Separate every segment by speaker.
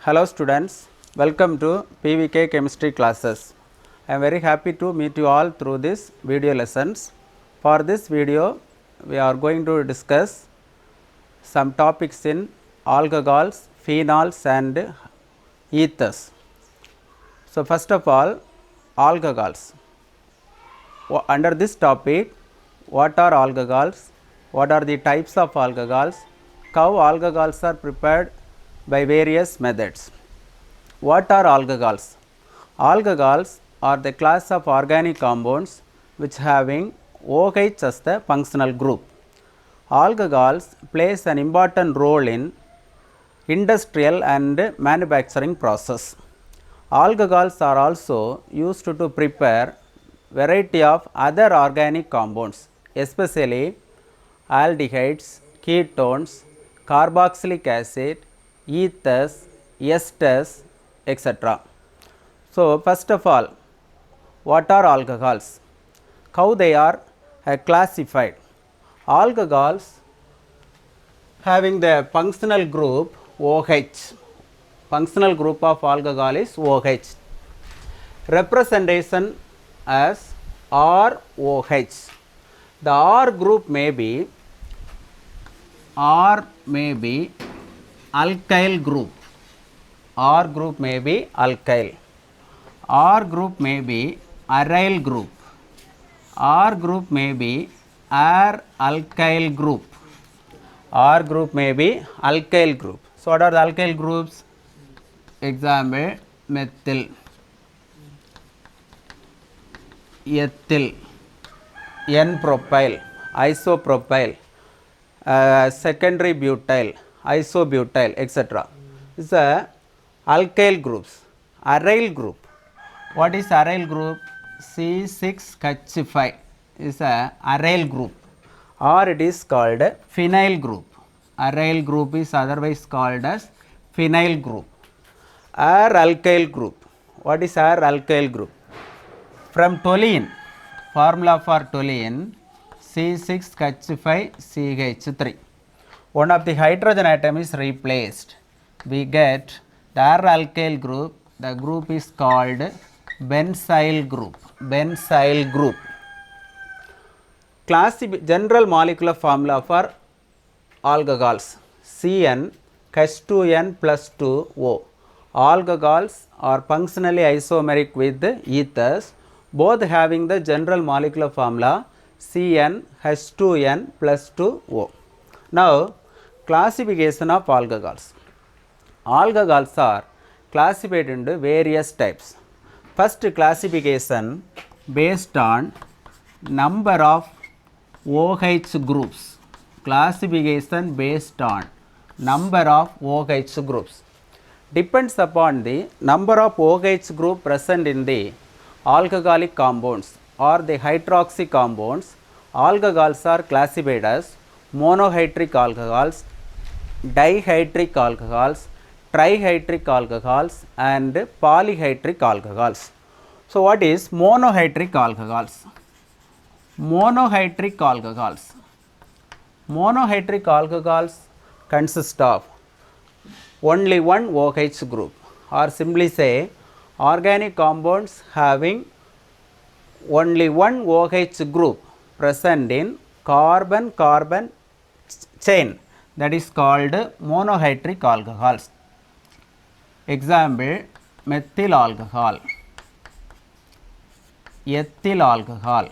Speaker 1: Hello students, welcome to PVK chemistry classes. I am very happy to meet you all through this video lessons. For this video, we are going to discuss some topics in alcohols, phenols and ethers. So first of all, alcohols. Under this topic, what are alcohols? What are the types of alcohols? How alcohols are prepared by various methods. What are alcohols? Alcohols are the class of organic compounds which having OH as the functional group. Alcohols plays an important role in industrial and manufacturing process. Alcohols are also used to prepare variety of other organic compounds, especially aldehydes, ketones, carboxylic acid, ethers, esters, etc. So, first of all, what are alcohols? How they are classified? Alcohols having the functional group OH. Functional group of alcohol is OH. Representation as ROH. The R group may be alkyl group. R group may be alkyl. R group may be aryl group. R group may be air alkyl group. R group may be alkyl group. So, what are the alkyl groups? Example, methyl, ethyl, N-propyl, isopropyl, secondary butyl, isobutyl, etc. This is a alkyl groups. Aryl group. What is aryl group? C6H5 is a aryl group, or it is called phenyl group. Aryl group is otherwise called as phenyl group. Air alkyl group. What is air alkyl group? From toluene, formula for toluene C6H5CH3. One of the hydrogen atom is replaced. We get the air alkyl group. The group is called benzyl group. Benzyl group. General molecular formula for alcohols CnH2n plus 2O. Alcohols are functionally isomeric with ethers, both having the general molecular formula CnH2n plus 2O. Now, classification of alcohols. Alcohols are classified into various types. First classification based on number of OH groups. Classification based on number of OH groups. Depends upon the number of OH group present in the alcoholic compounds or the hydroxy compounds. Alcohols are classified as monohydric alcohols, dihydric alcohols, trihydric alcohols and polyhydric alcohols. So, what is monohydric alcohols? Monohydric alcohols. Monohydric alcohols consist of only one OH group, or simply say organic compounds having only one OH group present in carbon-carbon chain, that is called monohydric alcohols. Example, methyl alcohol, ethyl alcohol.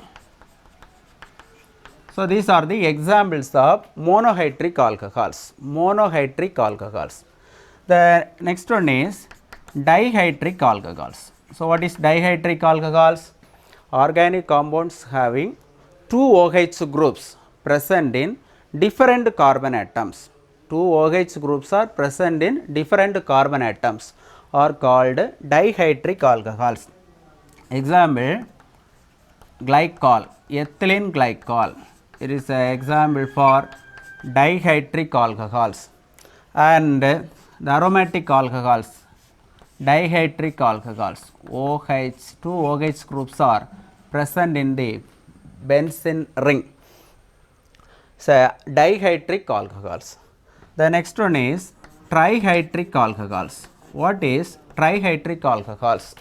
Speaker 1: So, these are the examples of monohydric alcohols. Monohydric alcohols. The next one is dihydric alcohols. So, what is dihydric alcohols? Organic compounds having two OH groups present in different carbon atoms. Two OH groups are present in different carbon atoms are called dihydric alcohols. Example, glycol, ethylene glycol. It is an example for dihydric alcohols. And the aromatic alcohols, dihydric alcohols, OH, two OH groups are present in the benzene ring. So, dihydric alcohols. The next one is trihydric alcohols. What is trihydric alcohols?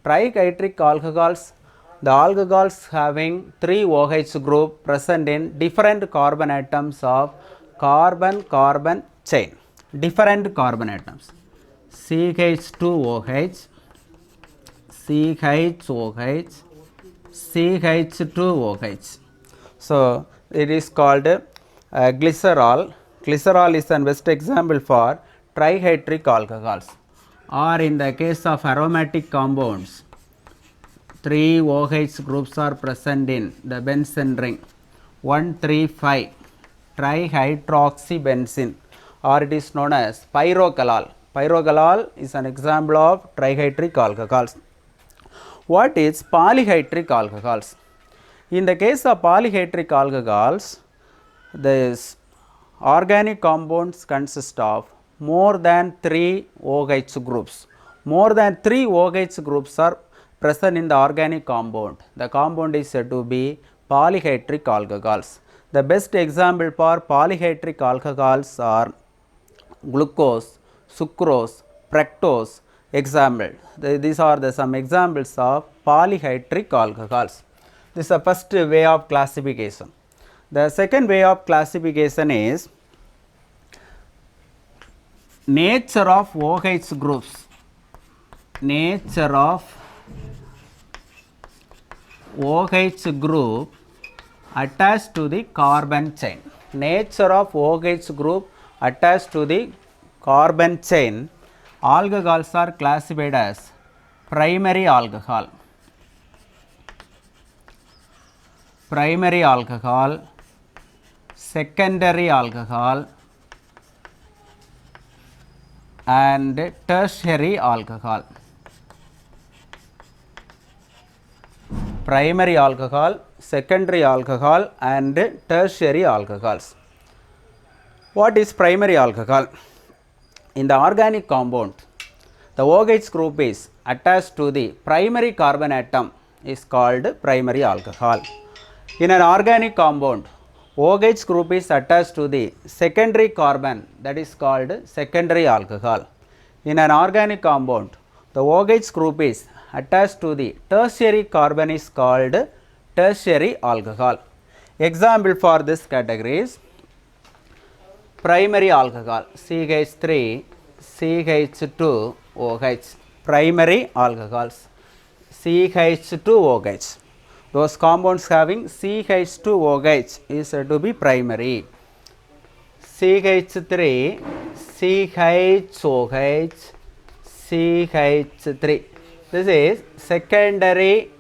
Speaker 1: Trihydric alcohols, the alcohols having 3 OH group present in different carbon atoms of carbon-carbon chain. Different carbon atoms. CH2OH, CHOH, CH2OH. So, it is called glycerol. Glycerol is the best example for trihydric alcohols. Or in the case of aromatic compounds, 3 OH groups are present in the benzene ring. 1,3,5 trihydroxybenzene, or it is known as pyrogalol. Pyrogalol is an example of trihydric alcohols. What is polyhydric alcohols? In the case of polyhydric alcohols, these organic compounds consist of more than 3 OH groups. More than 3 OH groups are present in the organic compound. The compound is said to be polyhydric alcohols. The best example for polyhydric alcohols are glucose, sucrose, fructose. Example. These are some examples of polyhydric alcohols. This is the first way of classification. The second way of classification is nature of OH groups. Nature of OH group attached to the carbon chain. Nature of OH group attached to the carbon chain. Alcohols are classified as primary alcohol. Primary alcohol, secondary alcohol, and tertiary alcohol. Primary alcohol, secondary alcohol, and tertiary alcohols. What is primary alcohol? In the organic compound, the OH group is attached to the primary carbon atom is called primary alcohol. In an organic compound, OH group is attached to the secondary carbon, that is called secondary alcohol. In an organic compound, the OH group is attached to the tertiary carbon is called tertiary alcohol. Example for this category is primary alcohol, CH3, CH2OH. Primary alcohols, CH2OH. Those compounds having CH2OH is said to be primary. CH3, CHOH, CH3. This is secondary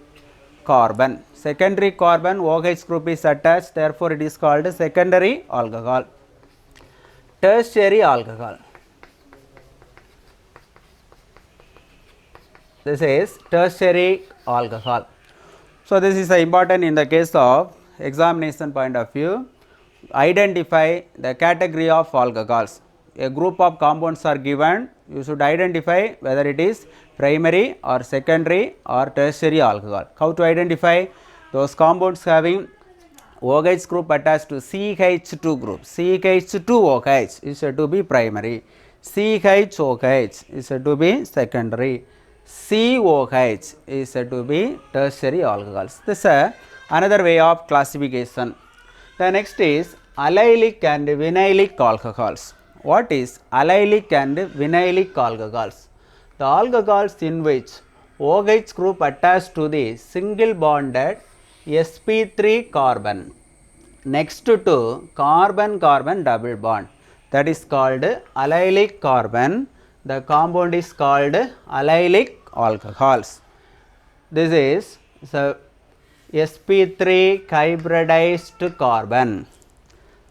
Speaker 1: carbon. Secondary carbon OH group is attached, therefore it is called secondary alcohol. Tertiary alcohol. This is tertiary alcohol. So, this is important in the case of examination point of view. Identify the category of alcohols. A group of compounds are given, you should identify whether it is primary or secondary or tertiary alcohol. How to identify? Those compounds having OH group attached to CH2 group. CH2OH is said to be primary. CHOH is said to be secondary. COH is said to be tertiary alcohols. This is another way of classification. The next is allylic and vinylic alcohols. What is allylic and vinylic alcohols? The alcohols in which OH group attached to the single bonded sp3 carbon next to carbon-carbon double bond, that is called allylic carbon. The compound is called allylic alcohols. This is sp3 hybridized carbon.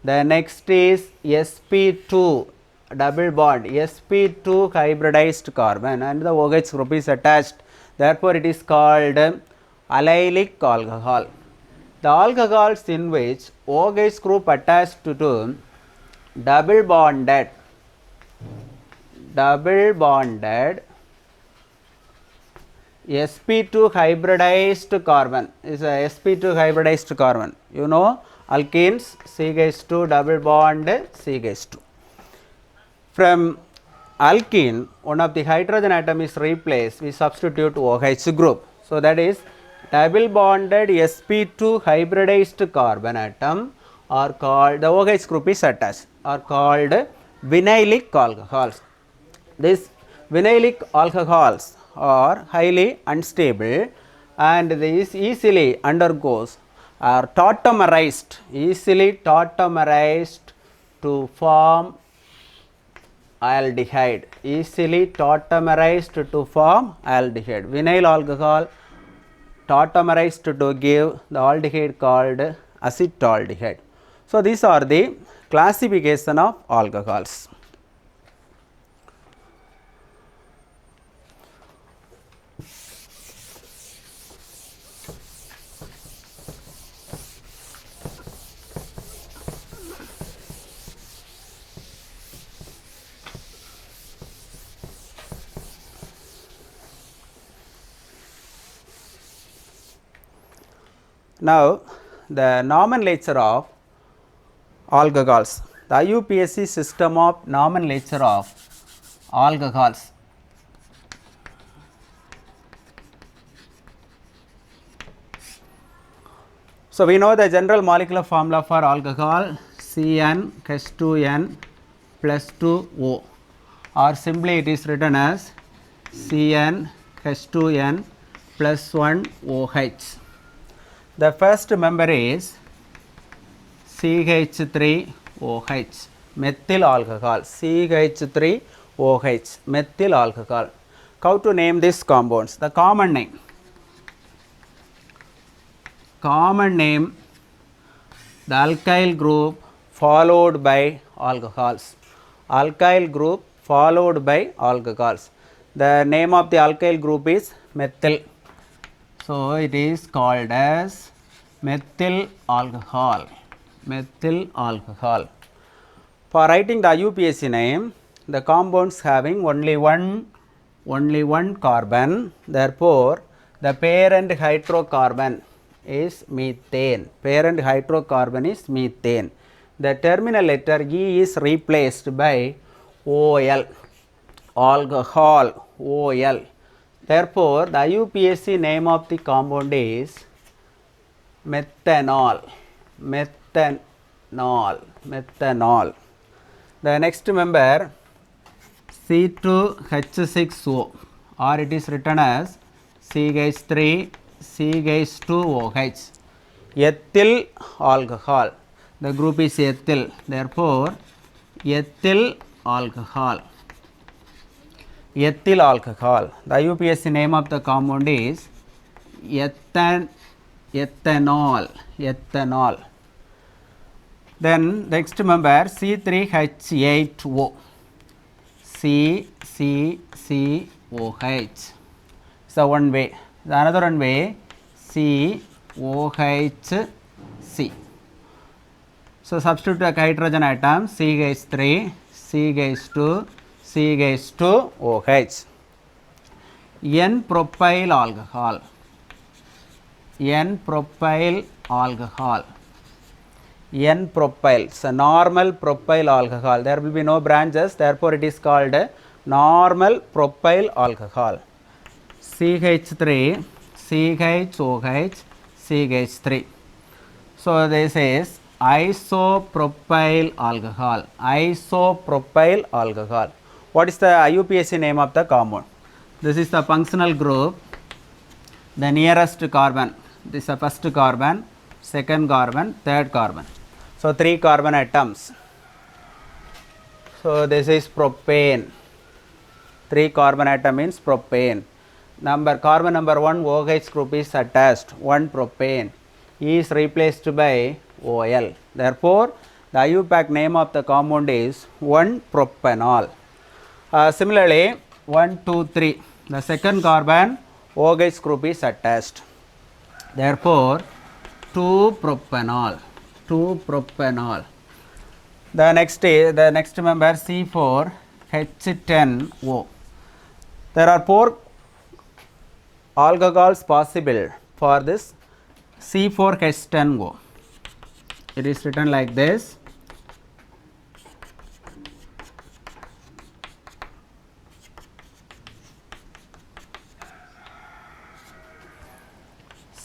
Speaker 1: The next is sp2 double bond, sp2 hybridized carbon, and the OH group is attached, therefore it is called allylic alcohol. The alcohols in which OH group attached to double bonded sp2 hybridized carbon is a sp2 hybridized carbon. You know alkenes, CH2 double bond CH2. From alkene, one of the hydrogen atom is replaced, we substitute OH group. So, that is double bonded sp2 hybridized carbon atom are called, the OH group is attached, are called vinylic alcohols. These vinylic alcohols are highly unstable and these easily undergoes are tautomerized, easily tautomerized to form aldehyde, easily tautomerized to form aldehyde. Vinyl alcohol tautomerized to give the aldehyde called acetaldehyde. So, these are the classification of alcohols. Now, the nomenclature of alcohols, the IUPAC system of nomenclature of alcohols. So, we know the general molecular formula for alcohol CnH2n plus 2O, or simply it is written as CnH2n plus 1 OH. The first member is CH3OH, methyl alcohol, CH3OH, methyl alcohol. How to name these compounds? The common name, the alkyl group followed by alcohols, alkyl group followed by alcohols. The name of the alkyl group is methyl. So, it is called as methyl alcohol, methyl alcohol. For writing the IUPAC name, the compounds having only one carbon, therefore, the parent hydrocarbon is methane, parent hydrocarbon is methane. The terminal letter E is replaced by OL, alcohol, OL. Therefore, the IUPAC name of the compound is methanol, methanol, methanol. The next member C2H6O, or it is written as CH3CH2OH, ethyl alcohol. The group is ethyl, therefore, ethyl alcohol. Ethyl alcohol. The IUPAC name of the compound is ethanol, ethanol. Then next member C3H8O, CCCOH. So, one way. The another one way COHC. So, substitute a hydrogen atom CH3, CH2, CH2OH. N-propyl alcohol, N-propyl alcohol, N-propyl, it's a normal propyl alcohol, there will be no branches, therefore it is called normal propyl alcohol. CH3, CHOH, CH3. So, this is isopropyl alcohol, isopropyl alcohol. What is the IUPAC name of the compound? This is the functional group, the nearest carbon, this is the first carbon, second carbon, third carbon. So, 3 carbon atoms. So, this is propane, 3 carbon atom means propane. Carbon number 1 OH group is attached, 1 propane, E is replaced by OL. Therefore, the IUPAC name of the compound is 1-propanol. Similarly, 1, 2, 3, the second carbon OH group is attached. Therefore, 2-propanol, 2-propanol. The next member C4H10O. There are 4 alcohols possible for this C4H10O. It is written like this.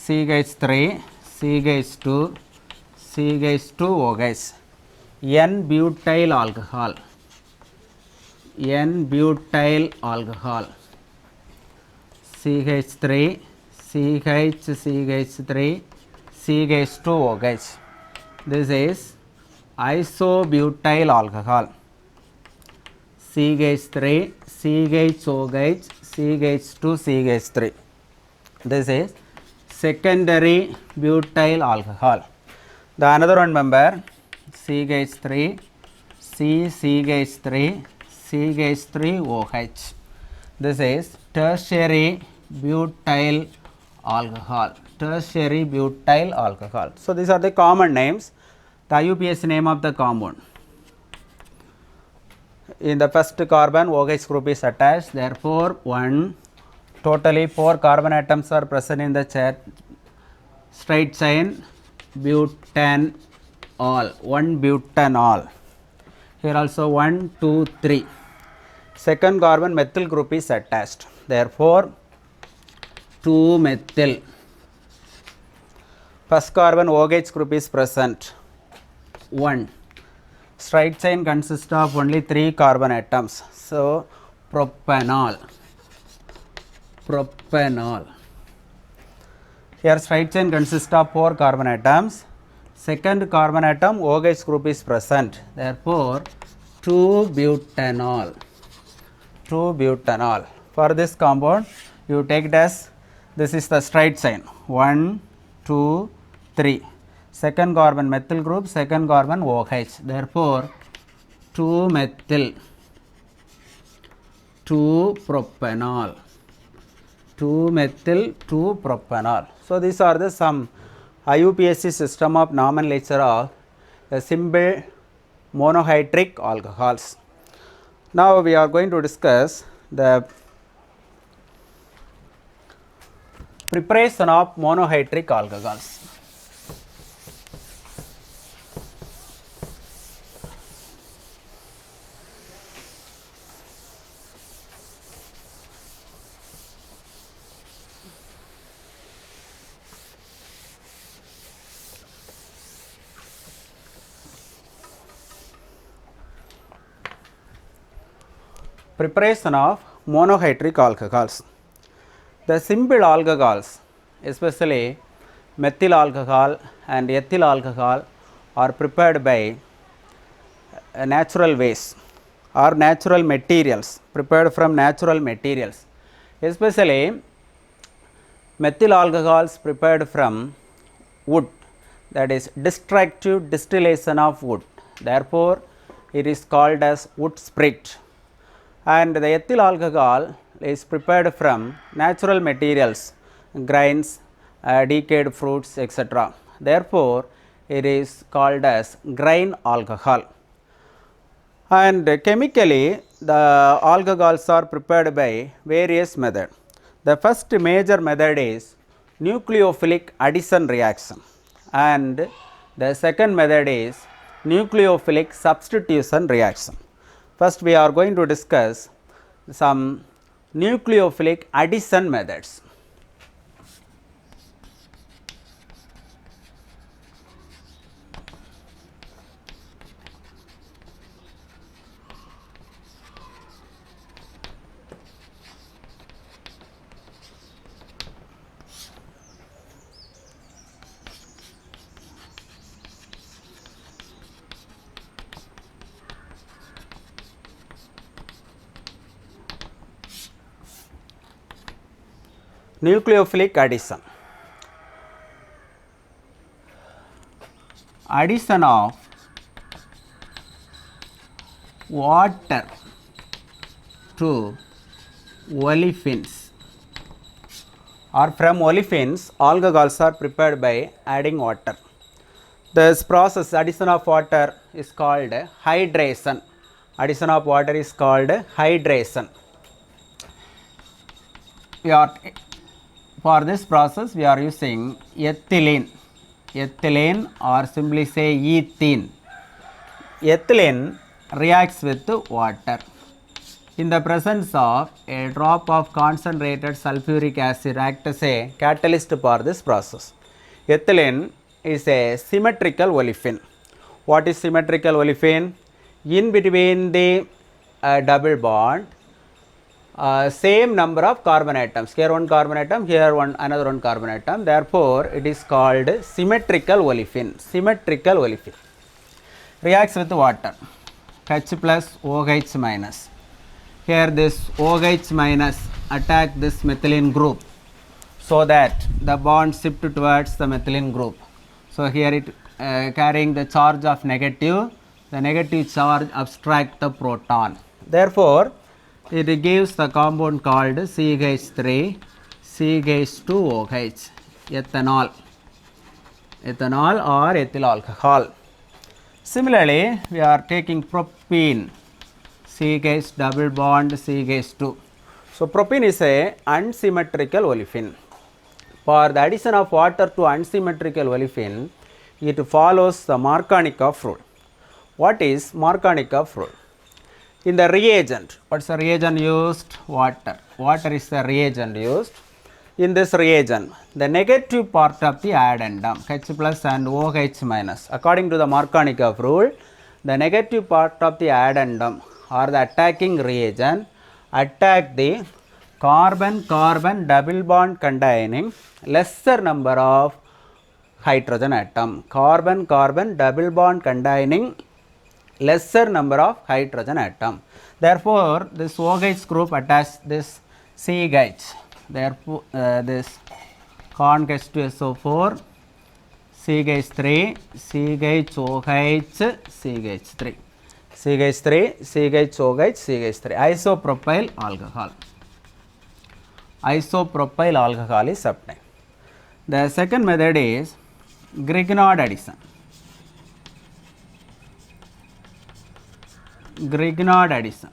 Speaker 1: CH3, CH2, CH2OH, N-butyl alcohol, N-butyl alcohol, CH3, CH3, CH2OH. This is isobutyl alcohol. CH3, CHOH, CH2, CH3. This is secondary butyl alcohol. The another one member CH3, CH3, CH3OH. This is tertiary butyl alcohol. Tertiary butyl alcohol. So these are the common names. The IUPAC name of the compound. In the first carbon, OH group is attached. Therefore, totally 4 carbon atoms are present in the straight chain butanol. 1 butanol. Here also 1, 2, 3. Second carbon methyl group is attached. Therefore, 2 methyl. First carbon OH group is present. 1. Straight chain consists of only 3 carbon atoms. So, propanol. Propanol. Here straight chain consists of 4 carbon atoms. Second carbon atom OH group is present. Therefore, 2 butanol. 2 butanol. For this compound, you take it as this is the straight chain 1, 2, 3. Second carbon methyl group, second carbon OH. Therefore, 2 methyl, 2 propanol, 2 methyl, 2 propanol. So these are the some IUPAC system of nomenclature of the simple monohydric alcohols. Now we are going to discuss the preparation of monohydric alcohols. Preparation of monohydric alcohols. The simple alcohols, especially methyl alcohol and ethyl alcohol, are prepared by natural ways or natural materials, prepared from natural materials. Especially methyl alcohols prepared from wood, that is destructive distillation of wood. Therefore, it is called as wood spirit. And the ethyl alcohol is prepared from natural materials, grains, decayed fruits, etc. Therefore, it is called as grain alcohol. And chemically, the alcohols are prepared by various methods. The first major method is nucleophilic addition reaction, and the second method is nucleophilic substitution reaction. First, we are going to discuss some nucleophilic addition methods. Nucleophilic addition. Addition of water to olefins, or from olefins alcohols are prepared by adding water. This process, addition of water, is called hydration. Addition of water is called hydration. For this process, we are using ethylene, or simply say ethene. Ethylene reacts with water. in the presence of a drop of concentrated sulfuric acid act as a catalyst for this process. Ethylene is a symmetrical olefin. What is symmetrical olefin? In between the double bond, same number of carbon atoms. Here one carbon atom, here another one carbon atom. Therefore, it is called symmetrical olefin. Symmetrical olefin reacts with water. H plus OH minus. Here this OH minus attack this methylene group, so that the bond shift towards the methylene group. So here it carrying the charge of negative, the negative charge abstract the proton. Therefore, it gives the compound called CH3 CH2OH, ethanol, ethanol or ethyl alcohol. Similarly, we are taking propene, CH double bond CH2. So propene is a unsymmetrical olefin. For the addition of water to unsymmetrical olefin, it follows the Markovnikov rule. What is Markovnikov rule? In the reagent, what is the reagent used? Water. Water is the reagent used. In this reagent, the negative part of the addendum, H plus and OH minus, according to the Markovnikov rule, the negative part of the addendum or the attacking reagent attack the carbon-carbon double bond containing lesser number of hydrogen atom. Carbon-carbon double bond containing lesser number of hydrogen atom. Therefore, this OH group attaches this CH. Therefore, this con gets to SO4, CH3, CHOH, CH3. CH3, CHOH, CH3, isopropyl alcohol. Isopropyl alcohol is obtained. The second method is Grignard addition. Grignard addition.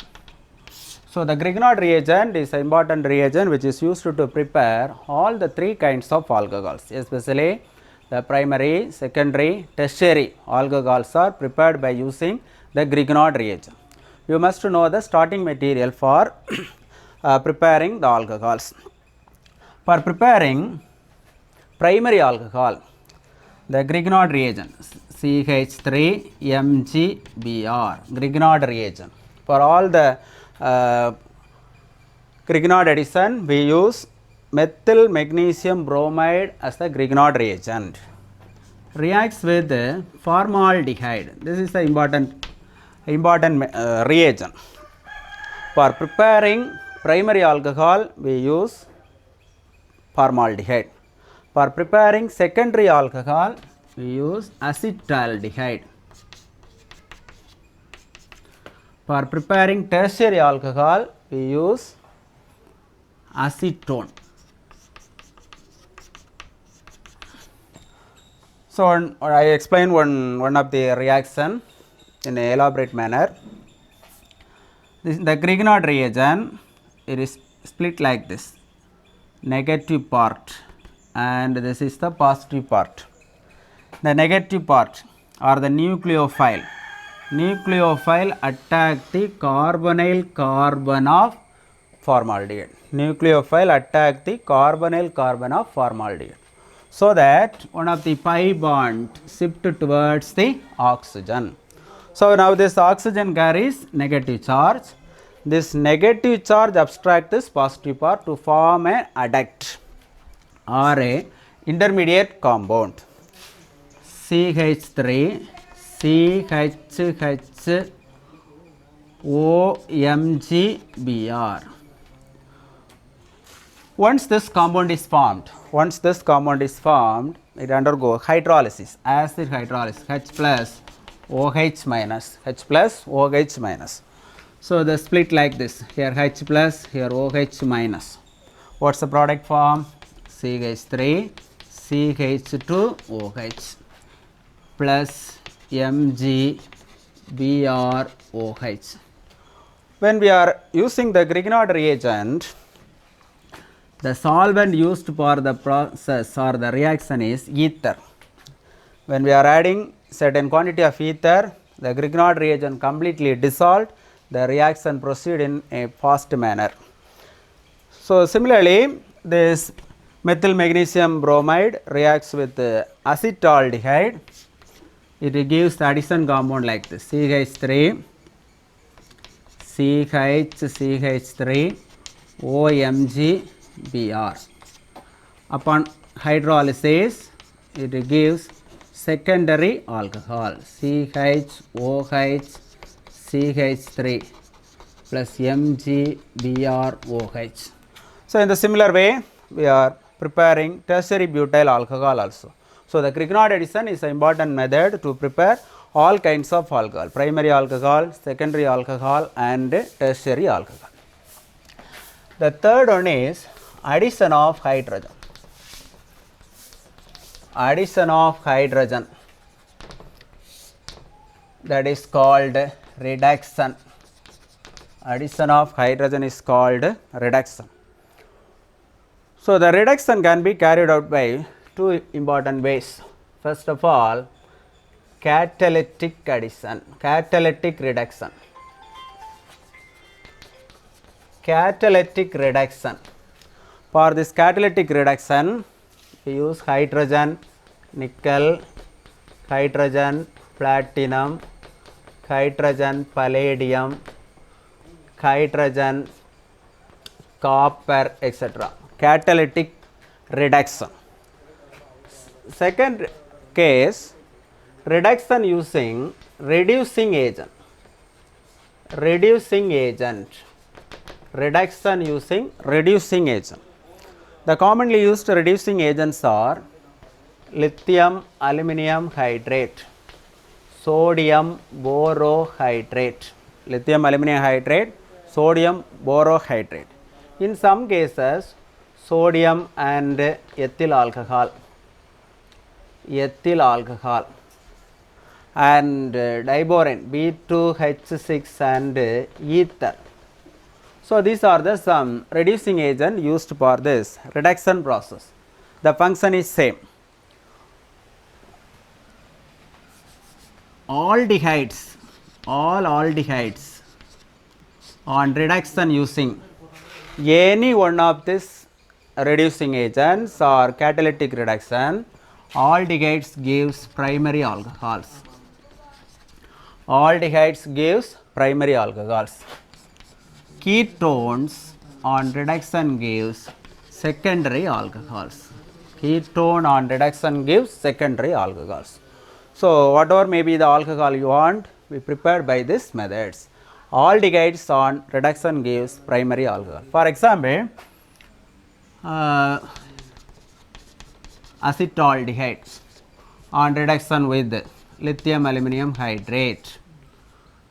Speaker 1: So, the Grignard reagent is an important reagent which is used to prepare all the three kinds of alcohols, especially the primary, secondary, tertiary alcohols are prepared by using the Grignard reagent. You must know the starting material for preparing the alcohols. For preparing primary alcohol, the Grignard reagent CH3MgBr, Grignard reagent. For all the Grignard addition, we use methyl magnesium bromide as the Grignard reagent. Reacts with formaldehyde. This is the important reagent. For preparing primary alcohol, we use formaldehyde. For preparing secondary alcohol, we use acetaldehyde. For preparing tertiary alcohol, we use acetone. So, I explain one of the reaction in an elaborate manner. The Grignard reagent, it is split like this, negative part and this is the positive part. The negative part or the nucleophile. Nucleophile attack the carbonyl carbon of formaldehyde. Nucleophile attack the carbonyl carbon of formaldehyde. So that one of the pi bond shift towards the oxygen. So now this oxygen carries negative charge. This negative charge abstract this positive part to form an adduct or a intermediate compound. CH3 CHHOMgBr. Once this compound is formed, it undergoes hydrolysis, acid hydrolysis, H plus OH minus, H plus OH minus. So the split like this, here H plus, here OH minus. What's the product form? CH3 CH2OH plus MgBrOH. When we are using the Grignard reagent, the solvent used for the process or the reaction is ether. When we are adding certain quantity of ether, the Grignard reagent completely dissolved, the reaction proceed in a fast manner. So, similarly, this methyl magnesium bromide reacts with acetaldehyde. It gives the addition compound like this: CH3, CH3, OMG, Br. Upon hydrolysis, it gives secondary alcohol CHOH, CH3 plus MgBrOH. So, in the similar way, we are preparing tertiary butyl alcohol also. So, the Grignard addition is an important method to prepare all kinds of alcohol: primary alcohol, secondary alcohol and tertiary alcohol. The third one is addition of hydrogen. Addition of hydrogen, that is called reduction. Addition of hydrogen is called reduction. So, the reduction can be carried out by two important ways. First of all, catalytic addition, catalytic reduction. Catalytic reduction. For this catalytic reduction, we use hydrogen, nickel, hydrogen, platinum, hydrogen, palladium, hydrogen, copper, etc. Catalytic reduction. Second case, reduction using reducing agent. Reducing agent. Reduction using reducing agent. The commonly used reducing agents are lithium aluminum hydrate, sodium borohydrate, lithium aluminum hydrate, sodium borohydrate. In some cases, sodium and ethyl alcohol, and diborane B2H6 and ether. So, these are the some reducing agent used for this reduction process. The function is same. Aldehydes, all aldehydes on reduction using any one of these reducing agents or catalytic reduction, aldehydes gives primary alcohols. Aldehydes gives primary alcohols. Ketones on reduction gives secondary alcohols. Ketone on reduction gives secondary alcohols. So, whatever may be the alcohol you want, we prepare by these methods. Aldehydes on reduction gives primary alcohol. For example, acetaldehyde on reduction with lithium aluminum hydrate.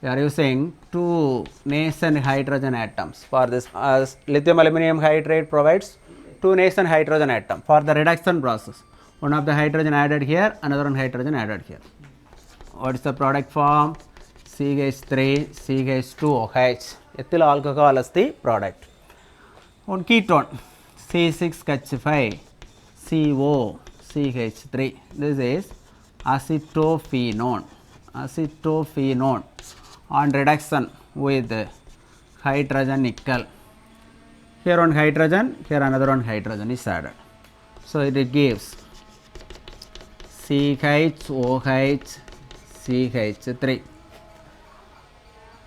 Speaker 1: We are using two nascent hydrogen atoms for this. Lithium aluminum hydrate provides two nascent hydrogen atoms for the reduction process. One of the hydrogen added here, another one hydrogen added here. What is the product form? CH3, CH2OH. Ethyl alcohol is the product. One ketone, C6H5, CO, CH3. This is acetophenone. Acetophenone on reduction with hydrogen nickel. Here one hydrogen, here another one hydrogen is added. So, it gives CHOH, CH3.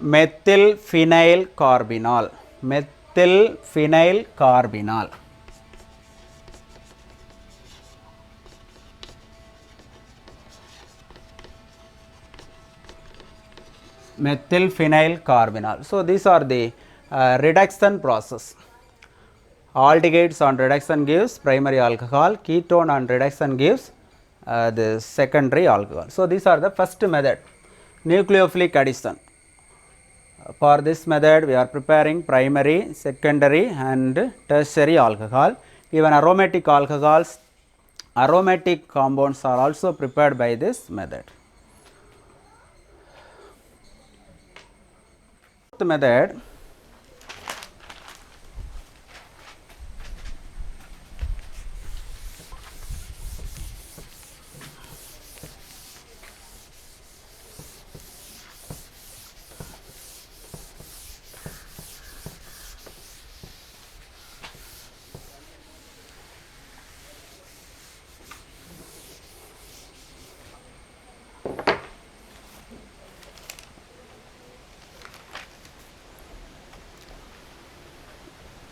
Speaker 1: Methyl phenyl carbinol. Methyl phenyl carbinol. Methyl phenyl carbinol. So, these are the reduction process. Aldehydes on reduction gives primary alcohol, ketone on reduction gives the secondary alcohol. So, these are the first method, nucleophilic addition. For this method, we are preparing primary, secondary and tertiary alcohol. Even aromatic alcohols, aromatic compounds are also prepared by this method. The method,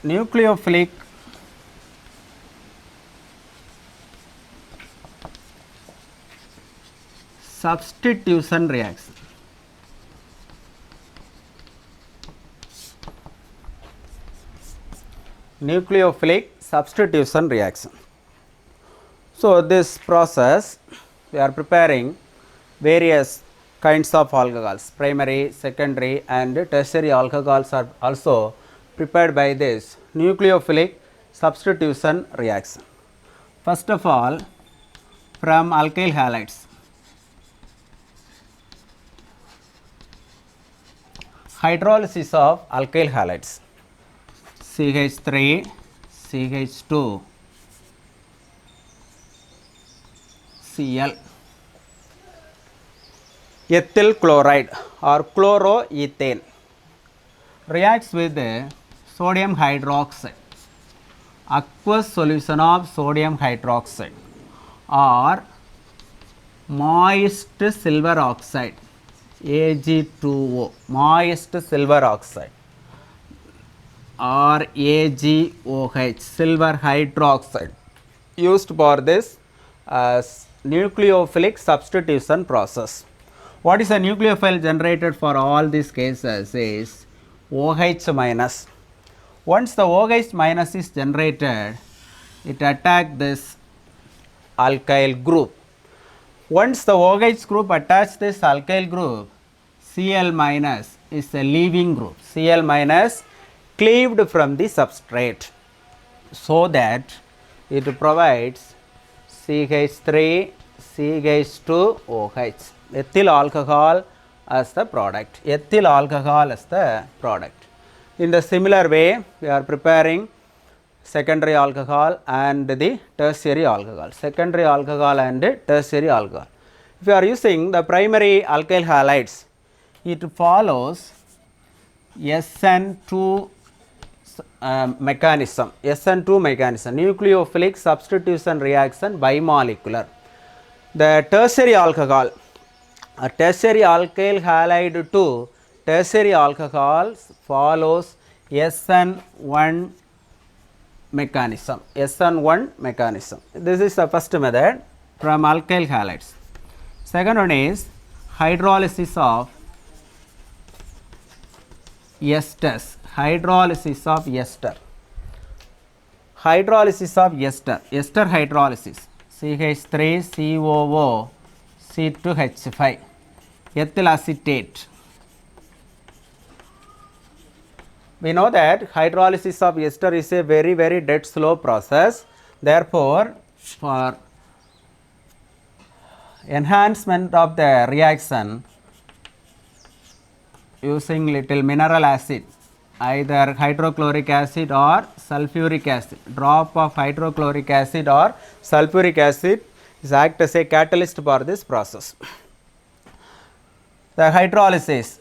Speaker 1: nucleophilic substitution reaction. Nucleophilic substitution reaction. So, this process we are preparing various kinds of alcohols, primary, secondary and tertiary alcohols are also prepared by this nucleophilic substitution reaction. First of all, from alkyl halides, hydrolysis of alkyl halides, CH3, CH2, Cl, ethyl chloride or chloroethane reacts with sodium hydroxide, aqueous solution of sodium hydroxide or moist silver oxide, Ag2O, moist silver oxide or AgOH, silver hydroxide, used for this nucleophilic substitution process. What is a nucleophile generated for all these cases is OH minus. Once the OH minus is generated, it attacks this alkyl group. Once the OH group attacks this alkyl group, Cl minus is a leaving group. Cl minus cleaved from the substrate, so that it provides CH3, CH2OH, ethyl alcohol as the product. Ethyl alcohol as the product. In the similar way, we are preparing secondary alcohol and the tertiary alcohol. Secondary alcohol and tertiary alcohol. If you are using the primary alkyl halides, it follows SN2 mechanism, SN2 mechanism, nucleophilic substitution reaction bimolecular. The tertiary alcohol, a tertiary alkyl halide to tertiary alcohols follows SN1 mechanism, SN1 mechanism. This is the first method from alkyl halides. Second one is hydrolysis of esters, hydrolysis of ester, hydrolysis of ester, ester hydrolysis, CH3, COO, C2H5, ethyl acetate. We know that hydrolysis of ester is a very dead slow process. Therefore, for enhancement of the reaction, using little mineral acid, either hydrochloric acid or sulfuric acid, drop of hydrochloric acid or sulfuric acid is act as a catalyst for this process. The hydrolysis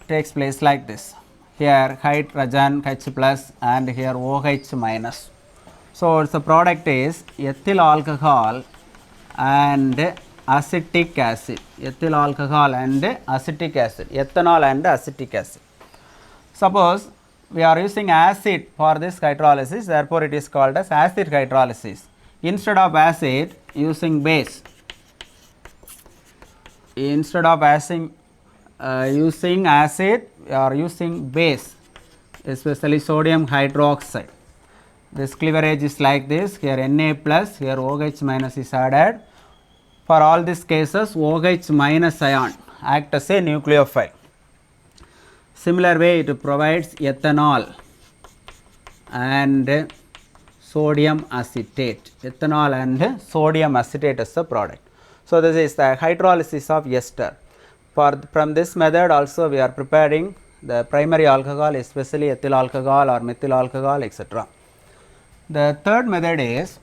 Speaker 1: takes place like this. Here hydrogen H plus and here OH minus. So, the product is ethyl alcohol and acetic acid, ethyl alcohol and acetic acid, ethanol and acetic acid. Suppose we are using acid for this hydrolysis, therefore it is called as acid hydrolysis. Instead of acid, using base. Instead of using acid, we are using base, especially sodium hydroxide. This cleavage is like this, here Na plus, here OH minus is added. For all these cases, OH minus ion act as a nucleophile. Similar way, it provides ethanol and sodium acetate, ethanol and sodium acetate as a product. So, this is the hydrolysis of ester. From this method also we are preparing the primary alcohol, especially ethyl alcohol or methyl alcohol, etc. The third method is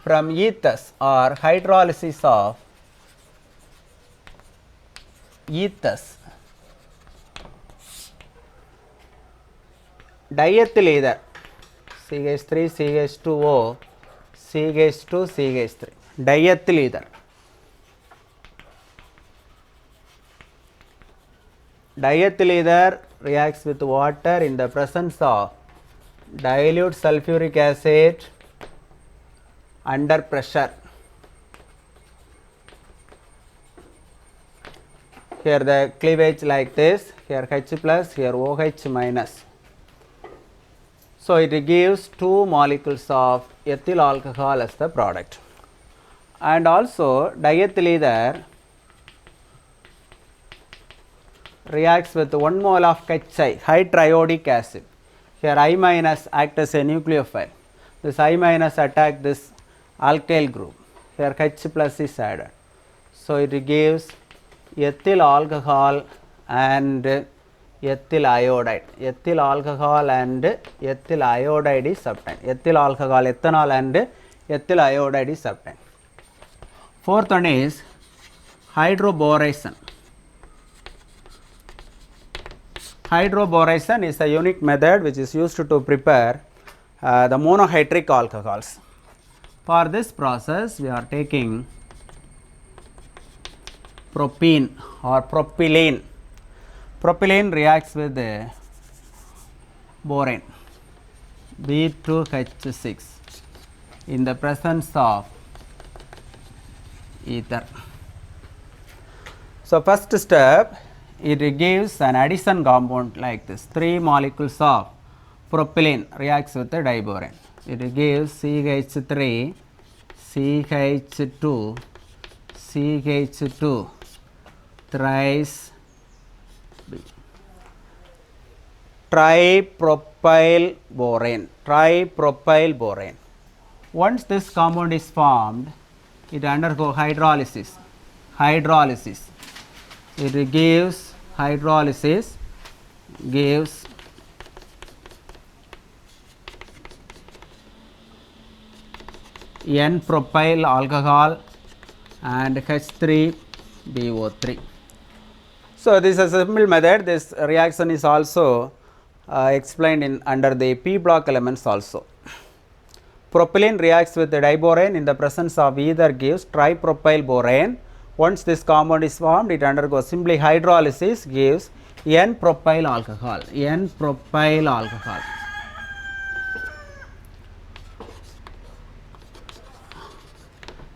Speaker 1: from ethers or hydrolysis of ethers. Diethyl ether, CH3, CH2O, CH2, CH3, diethyl ether. Diethyl ether reacts with water in the presence of dilute sulfuric acid under pressure. Here the cleavage like this, here H plus, here OH minus. So it gives 2 molecules of ethyl alcohol as the product. And also diethyl ether reacts with 1 mole of HI, hydriodic acid. Here I minus act as a nucleophile. This I minus attack this alkyl group. Here H plus is added. So it gives ethyl alcohol and ethyl iodide. Ethyl alcohol and ethyl iodide is obtained. Ethyl alcohol, ethanol and ethyl iodide is obtained. Fourth one is hydroboration. Hydroboration is a unique method which is used to prepare the monohydric alcohols. For this process, we are taking propene or propylene. Propylene reacts with the borane B2H6 in the presence of ether. So first step, it gives an addition compound like this. 3 molecules of propylene reacts with the diborane. It gives CH3, CH2, CH2 thrice tripropyl borane. Once this compound is formed, it undergoes hydrolysis. It gives hydrolysis, gives N-propyl alcohol and H3BO3. So this is a simple method. This reaction is also explained in under the P block elements also. Propylene reacts with the diborane in the presence of ether, gives tripropyl borane. Once this compound is formed, it undergoes simply hydrolysis, gives N-propyl alcohol. N-propyl alcohol.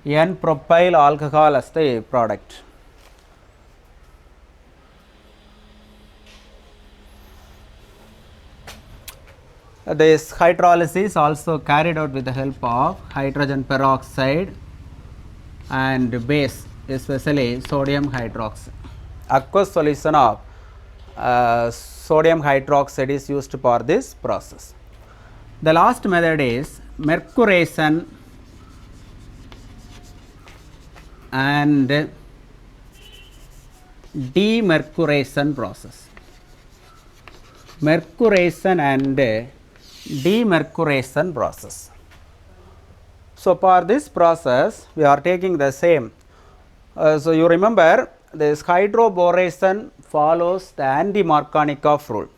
Speaker 1: N-propyl alcohol as the product. This hydrolysis also carried out with the help of hydrogen peroxide and base, especially sodium hydroxide. Aqueous solution of sodium hydroxide is used for this process. The last method is mercuration and demercuration process. Mercuration and demercuration process. So for this process, we are taking the same. So you remember this hydroboration follows the anti-Markovnikov rule.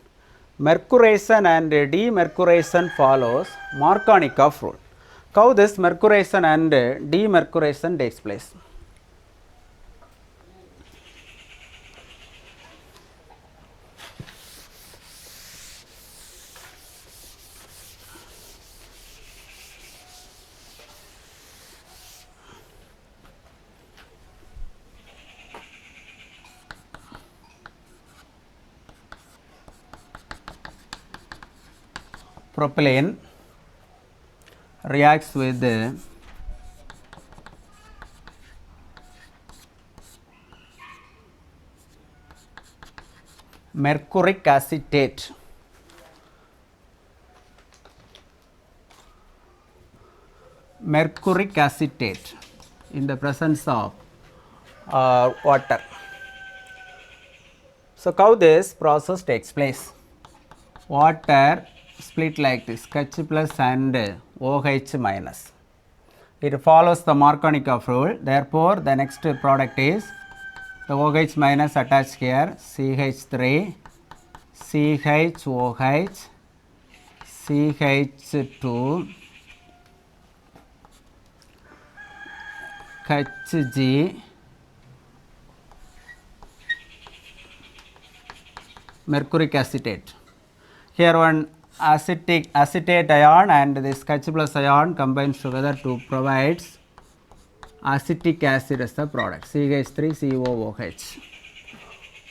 Speaker 1: Mercuration and demercuration follows Markovnikov rule. How this mercuration and demercuration takes place? Propylene reacts with the mercuric acetate. Mercuric acetate in the presence of water. So how this process takes place? Water split like this, H plus and OH minus. It follows the Markovnikov rule. Therefore, the next product is the OH minus attached here, CH3, CHOH, CH2, Hg, mercuric acetate. Here one acetate ion and this H plus ion combines together to provide acetic acid as the product, CH3COOH.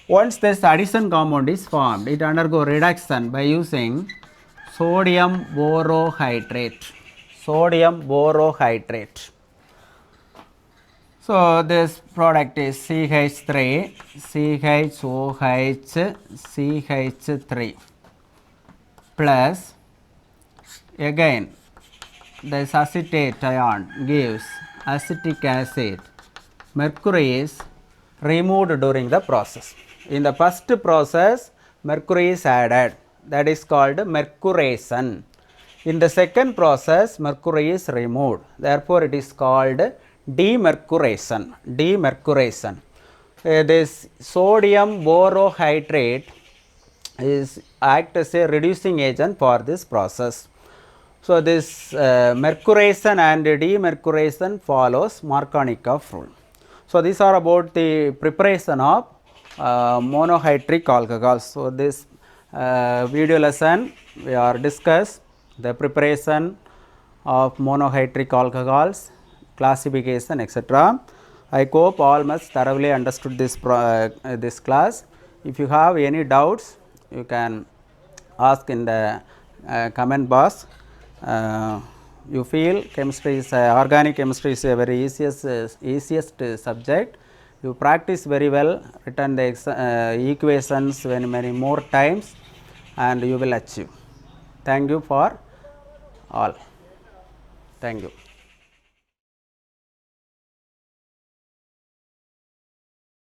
Speaker 1: Once this addition compound is formed, it undergo reduction by using sodium borohydrate. Sodium borohydrate. So this product is CH3, CHOH, CH3 plus again this acetate ion gives acetic acid. Mercury is removed during the process. In the first process, mercury is added, that is called mercuration. In the second process, mercury is removed, therefore it is called demercuration. Demercuration. This sodium borohydrate is act as a reducing agent for this process. So this mercuration and demercuration follows Markovnikov rule. So these are about the preparation of monohydric alcohols. So this video lesson we are discuss the preparation of monohydric alcohols, classification, etc. I hope all must thoroughly understood this this class. If you have any doubts, you can ask in the comment box. You feel chemistry is organic chemistry is a very easiest subject. You practice very well, written the equations many more times, and you will achieve. Thank you for all. Thank you.